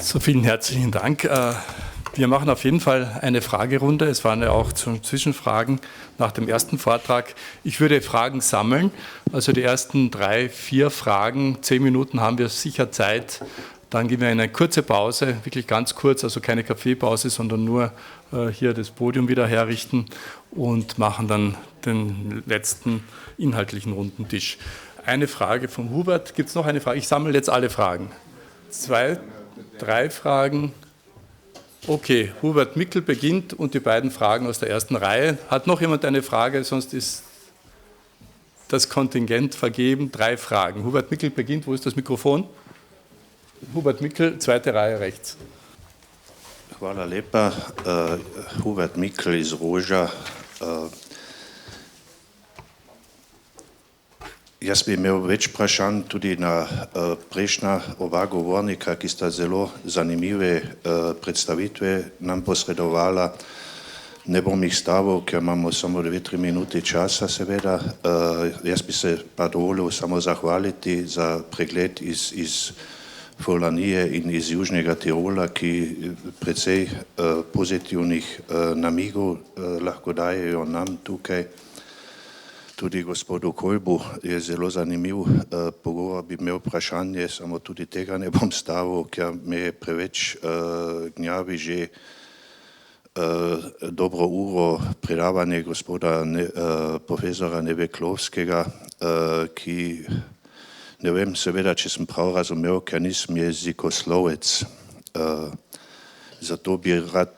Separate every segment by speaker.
Speaker 1: So, vielen herzlichen Dank. Wir machen auf jeden Fall eine Fragerunde. Es waren ja auch Zwischenfragen nach dem ersten Vortrag. Ich würde Fragen sammeln. Also die ersten 3, 4 Fragen, 10 Minuten haben wir sicher Zeit. Dann gehen wir in eine kurze Pause, wirklich ganz kurz, also keine Kaffeepause, sondern nur hier das Podium wieder herrichten und machen dann den letzten inhaltlichen Rundentisch. Eine Frage vom Hubert. Gibt es noch eine Frage? Ich sammle jetzt alle Fragen. 2, 3 Fragen. Okay, Hubert Mickel beginnt und die beiden Fragen aus der ersten Reihe. Hat noch jemand eine Frage? Sonst ist das Kontingent vergeben. 3 Fragen. Hubert Mickel beginnt. Wo ist das Mikrofon? Hubert Mickel, zweite Reihe rechts.
Speaker 2: Hvala lepa. Hubert Mickel iz Roža. Jaz bi imel več vprašanj tudi na prejšnja oba govornika, ki sta zelo zanimive predstavitve nam posredovala. Ne bom jih stavil, ker imamo samo 2-3 minute časa, seveda. Jaz bi se pa dovolil samo zahvaliti za pregled iz Furlanije in iz Južnega Tirola, ki precej pozitivnih namigov lahko dajejo nam tukaj. Tudi gospodu Kolbu je zelo zanimiv pogovor, bi imel vprašanje, samo tudi tega ne bom stavil, ker me je preveč gnjavi že dobro uro predavanje gospoda profesora Neveklovskega, ki ne vem seveda, če sem prav razumel, ker nisem jezikoslovec. Zato bi rad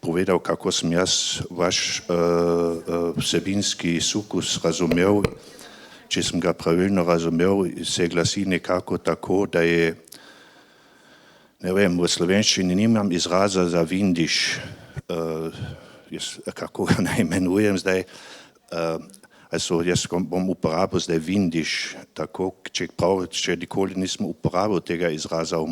Speaker 2: povedal, kako sem jaz vaš vsebinski sukus razumel. Če sem ga pravilno razumel, se glasi nekako tako, da je, ne vem, v slovenščini nimam izraza za vindiš, kako ga naj imenujem zdaj. Jaz bom uporabil zdaj vindiš, tako, če nikoli nisem uporabil tega izraza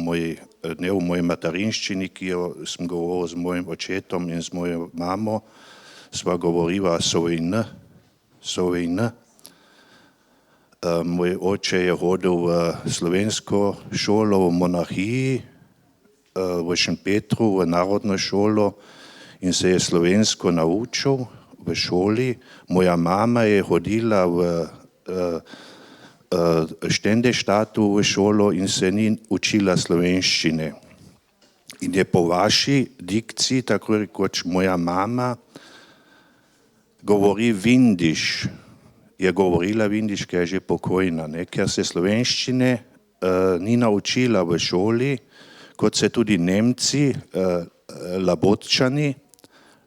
Speaker 2: ne v moji materinščini, ki jo sem govoril z mojim očetom in z mojo mamo, sva govoriva sovin. Moj oče je hodil v slovensko šolo v monarhiji, v Šempetru, v narodno šolo in se je slovensko naučil v šoli. Moja mama je hodila v Štendeštatu v šolo in se ni učila slovenščine. In je po vaši dikciji, tako rekoč moja mama, govori vindiš. Je govorila vindiš, ker je že pokojna, ne? Ker se slovenščine ni naučila v šoli, kot se tudi Nemci, Labotčani,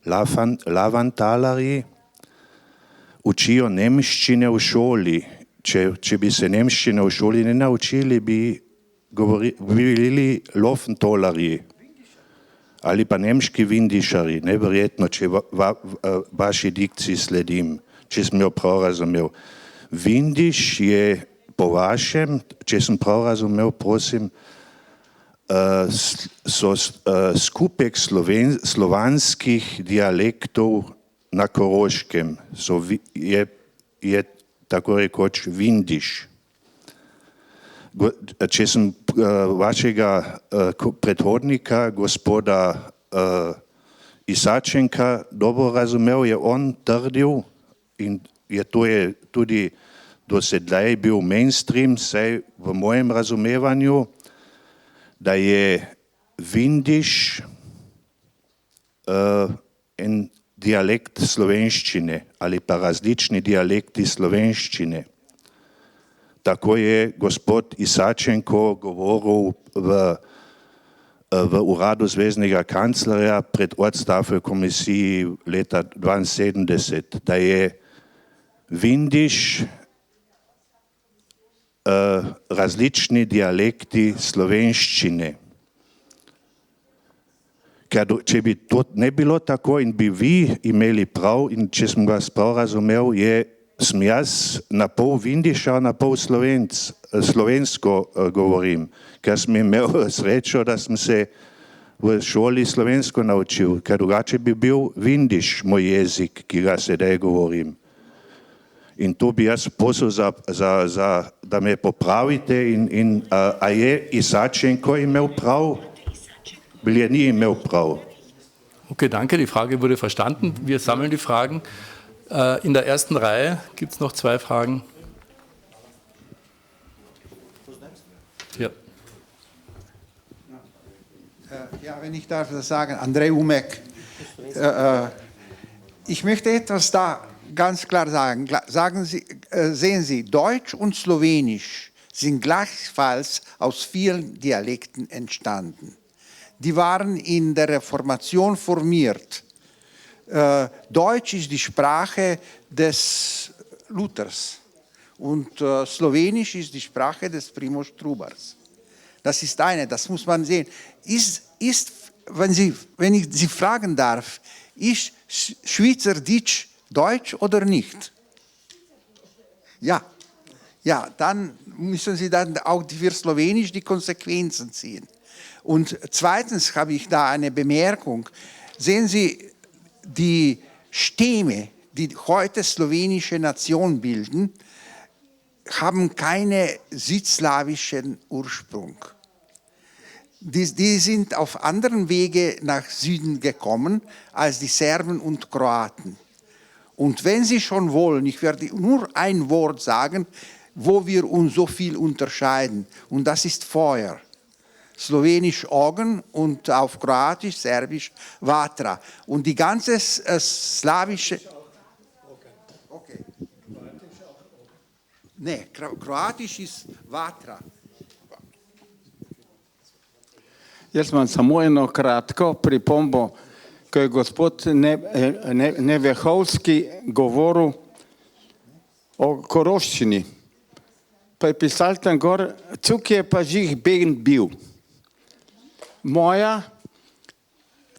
Speaker 2: Lavantalari učijo nemščine v šoli. Če bi se nemščine v šoli ne naučili, bi bili Lofentolari ali pa nemški vindišari, neverjetno, če vaši dikciji sledim, če sem jo prav razumel. Vindiš je po vašem, če sem prav razumel, prosim, so skupek slovanskih dialektov na Koroškem. Je tako rekoč vindiš. Če sem vašega predhodnika, gospoda Isačenka, dobro razumel, je on trdil, in to je tudi dosedaj bil mainstream, saj v mojem razumevanju, da je vindiš en dialekt slovenščine ali pa različni dialekti slovenščine. Tako je gospod Isačenko govoril v uradu zveznega kanclerja pred odstavko komisiji leta 1972, da je vindiš različni dialekti slovenščine. Ker če bi to ne bilo tako in bi vi imeli prav, in če sem vas prav razumel, sem jaz na pol vindiša, na pol slovensko govorim, ker sem imel srečo, da sem se v šoli slovensko naučil, ker drugače bi bil vindiš moj jezik, ki ga sedaj govorim. In to bi jaz prosil za da me popravite a je Isačenko imel prav? Bil je ni imel prav?
Speaker 1: Okay, danke. Die Frage wurde verstanden. Wir sammeln die Fragen. In der ersten Reihe gibt es noch 2 Fragen. Ja.
Speaker 3: Ja, wenn ich darf das sagen, Andrei Umek. Ich möchte etwas da ganz klar sagen. Sehen Sie, Deutsch und Slowenisch sind gleichfalls aus vielen Dialekten entstanden. Die waren in der Reformation formiert. Deutsch ist die Sprache des Luthers und Slowenisch ist die Sprache des Primož Trubars. Das ist eine, das muss man sehen. Wenn ich Sie fragen darf, ist Schweizerdeutsch Deutsch oder nicht? Ja. Ja, dann müssen Sie dann auch für Slowenisch die Konsequenzen ziehen. Und zweitens habe ich da eine Bemerkung. Sehen Sie, die Stämme, die heute slowenische Nation bilden, haben keinen südslawischen Ursprung. Die sind auf anderen Wege nach Süden gekommen als die Serben und Kroaten. Und wenn Sie schon wollen, ich werde nur ein Wort sagen, wo wir uns so viel unterscheiden, und das ist Feuer. Slowenisch Ogen und auf Kroatisch, Serbisch Vatra. Und die ganze slawische... Okay. Ne, Kroatisch ist Vatra.
Speaker 4: Jaz imam samo eno kratko pripombo, ko je gospod Nevehovski govoril o koroščini. Pa je pisal tam gor, cuk je pa žih ben bil. Moja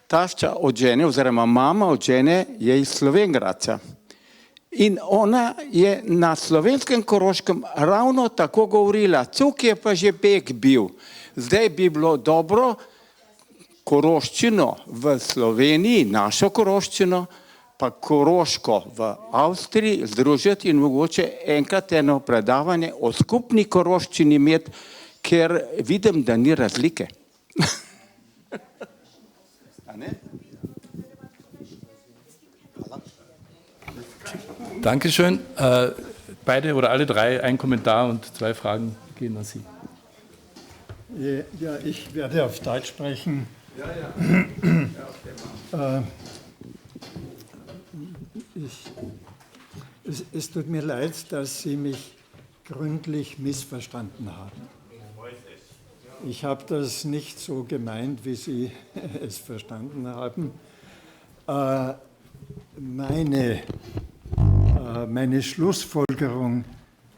Speaker 4: tašča od žene, oziroma mama od žene, je iz Slovengradca. In ona je na slovenskem Koroškem ravno tako govorila, cuk je pa že beg bil. Zdaj bi bilo dobro koroščino v Sloveniji, našo koroščino, pa koroško v Avstriji združiti in mogoče enkrat eno predavanje o skupni koroščini imeti, ker vidim, da ni razlike.
Speaker 1: Dankeschön. Beide oder alle 3, ein Kommentar und 2 Fragen gehen an Sie.
Speaker 5: Ja, ich werde auf Deutsch sprechen. Es tut mir leid, dass Sie mich gründlich missverstanden haben. Ich habe das nicht so gemeint, wie Sie es verstanden haben. Meine Schlussfolgerung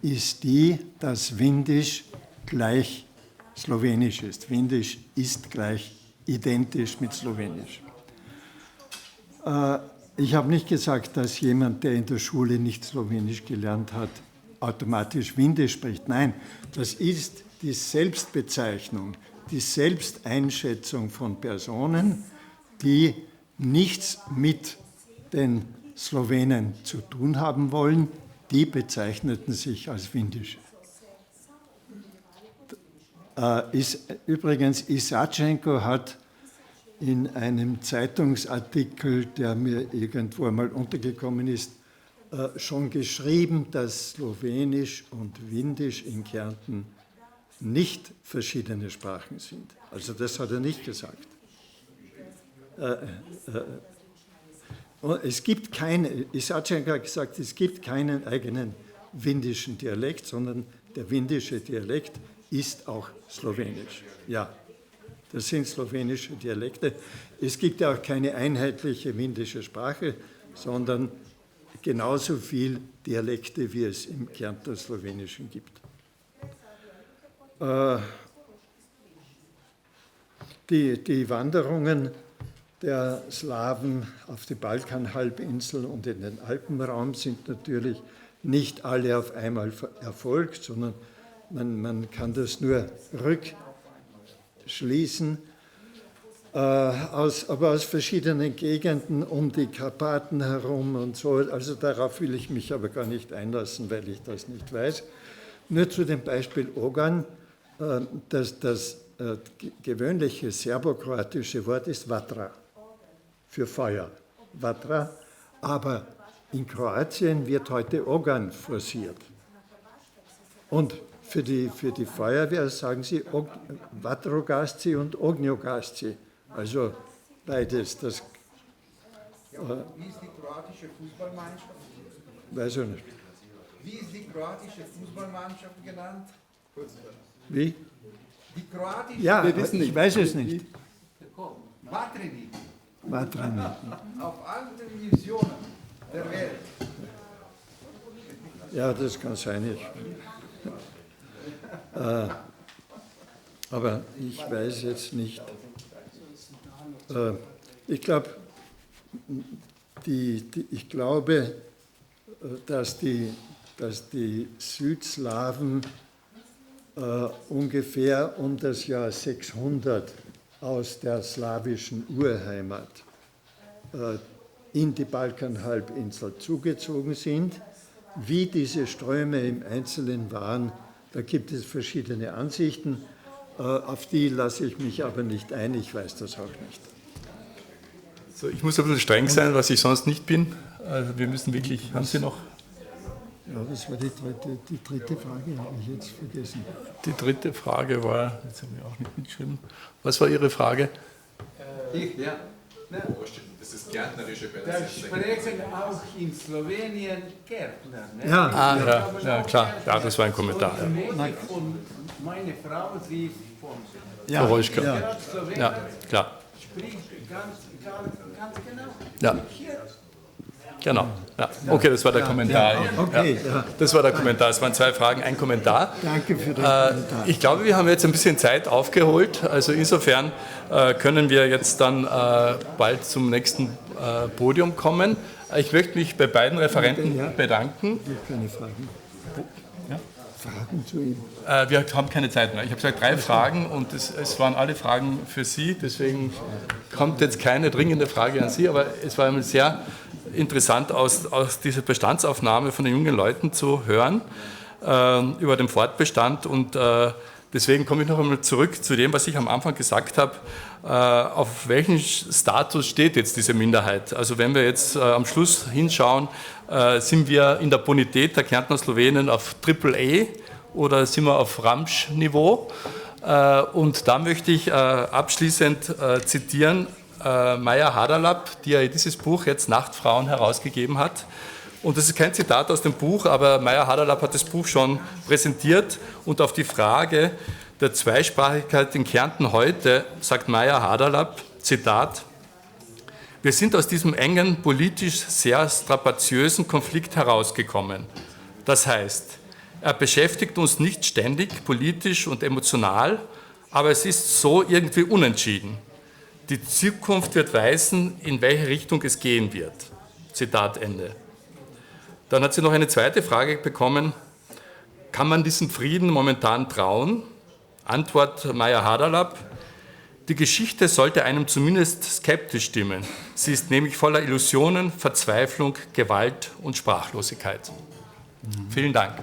Speaker 5: ist die, dass Windisch gleich Slowenisch ist. Windisch ist gleich identisch mit Slowenisch. Ich habe nicht gesagt, dass jemand, der in der Schule nicht Slowenisch gelernt hat, automatisch Windisch spricht. Nein, das ist die Selbstbezeichnung, die Selbsteinschätzung von Personen, die nichts mit den Slowenen zu tun haben wollen, die bezeichneten sich als Windische. Übrigens, Isačenko hat in einem Zeitungsartikel, der mir irgendwo einmal untergekommen ist, schon geschrieben, dass Slowenisch und Windisch in Kärnten nicht verschiedene Sprachen sind. Also das hat er nicht gesagt. Es gibt Isačenko hat gesagt, es gibt keinen eigenen windischen Dialekt, sondern der windische Dialekt ist auch Slowenisch. Ja, das sind slowenische Dialekte. Es gibt ja auch keine einheitliche windische Sprache, sondern genauso viele Dialekte, wie es im Kärntner Slowenischen gibt. Die Wanderungen der Slawen auf die Balkanhalbinsel und in den Alpenraum sind natürlich nicht alle auf einmal erfolgt, sondern man kann das nur rückschließen, aber aus verschiedenen Gegenden um die Karpaten herum und so. Also darauf will ich mich aber gar nicht einlassen, weil ich das nicht weiß. Nur zu dem Beispiel Ogan, das gewöhnliche serbokroatische Wort ist Vatra, für Feuer. Vatra, aber in Kroatien wird heute Ogan forciert. Und für die Feuerwehr sagen sie Vatrogasci und Ognjogasci, also beides.
Speaker 3: Wie ist die kroatische Fußballmannschaft?
Speaker 5: Weiß ich nicht.
Speaker 3: Wie ist die kroatische Fußballmannschaft genannt?
Speaker 5: Wie?
Speaker 3: Die kroatische
Speaker 5: Ja, ich weiß es nicht.
Speaker 3: Vatreni
Speaker 5: Vatrani.
Speaker 3: auf allen Televisionen der Welt.
Speaker 5: Ja, das kann sein. Aber ich weiß jetzt nicht. Ich glaube, dass die Südslawen ungefähr um das Jahr 600 aus der slawischen Urheimat in die Balkanhalbinsel zugezogen sind. Wie diese Ströme im Einzelnen waren, da gibt es verschiedene Ansichten. Auf die lasse ich mich aber nicht ein, ich weiß das auch nicht.
Speaker 1: So, ich muss ein bisschen streng sein, was ich sonst nicht bin. Also wir müssen wirklich, haben Sie noch?
Speaker 5: Ja, das war die dritte Frage, habe ich jetzt vergessen.
Speaker 1: Die dritte Frage war, jetzt habe ich auch nicht mitgeschrieben. Was war Ihre Frage?
Speaker 6: Ja. Das ist Gärtnerische bei der
Speaker 4: Da sprechen auch in Slowenien Gärtner. Ne?
Speaker 5: Ja,
Speaker 1: Ja, klar, ja, das war ein Kommentar. Ja.
Speaker 4: Und meine Frau, sie ist von
Speaker 5: ja,
Speaker 1: Roschka.
Speaker 5: ja.
Speaker 4: Slowenien,
Speaker 1: Ja, klar.
Speaker 4: spricht ganz genau.
Speaker 1: Ja. Genau. Ja. Okay, das war der Kommentar. Ja.
Speaker 5: Okay, ja.
Speaker 1: Das war der Kommentar. Es waren 2 Fragen, ein Kommentar.
Speaker 5: Danke für den Kommentar.
Speaker 1: Ich glaube, wir haben jetzt ein bisschen Zeit aufgeholt. Also insofern können wir jetzt dann bald zum nächsten Podium kommen. Ich möchte mich bei beiden Referenten bedanken.
Speaker 5: Ich habe keine Fragen. Fragen zu ihm.
Speaker 1: Wir haben keine Zeit mehr. Ich habe gesagt 3 Fragen und es waren alle Fragen für Sie. Deswegen kommt jetzt keine dringende Frage an Sie, aber es war einmal sehr interessant, aus dieser Bestandsaufnahme von den jungen Leuten zu hören über den Fortbestand. Und deswegen komme ich noch einmal zurück zu dem, was ich am Anfang gesagt habe. Auf welchen Status steht jetzt diese Minderheit? Also wenn wir jetzt am Schluss hinschauen, sind wir in der Bonität der Kärntner Slowenen auf AAA oder sind wir auf Ramsch-Niveau? Und da möchte ich abschließend zitieren Maja Hadalab, die ja dieses Buch jetzt Nachtfrauen herausgegeben hat. Und das ist kein Zitat aus dem Buch, aber Maja Hadalab hat das Buch schon präsentiert und auf die Frage der Zweisprachigkeit in Kärnten heute sagt Maja Hadalab, Zitat, wir sind aus diesem engen, politisch sehr strapaziösen Konflikt herausgekommen. Das heißt, er beschäftigt uns nicht ständig politisch und emotional, aber es ist so irgendwie unentschieden. Die Zukunft wird weisen, in welche Richtung es gehen wird. Zitat Ende. Dann hat sie noch eine zweite Frage bekommen. Kann man diesem Frieden momentan trauen? Antwort Maja Hadalab. Die Geschichte sollte einem zumindest skeptisch stimmen. Sie ist nämlich voller Illusionen, Verzweiflung, Gewalt und Sprachlosigkeit. Vielen Dank.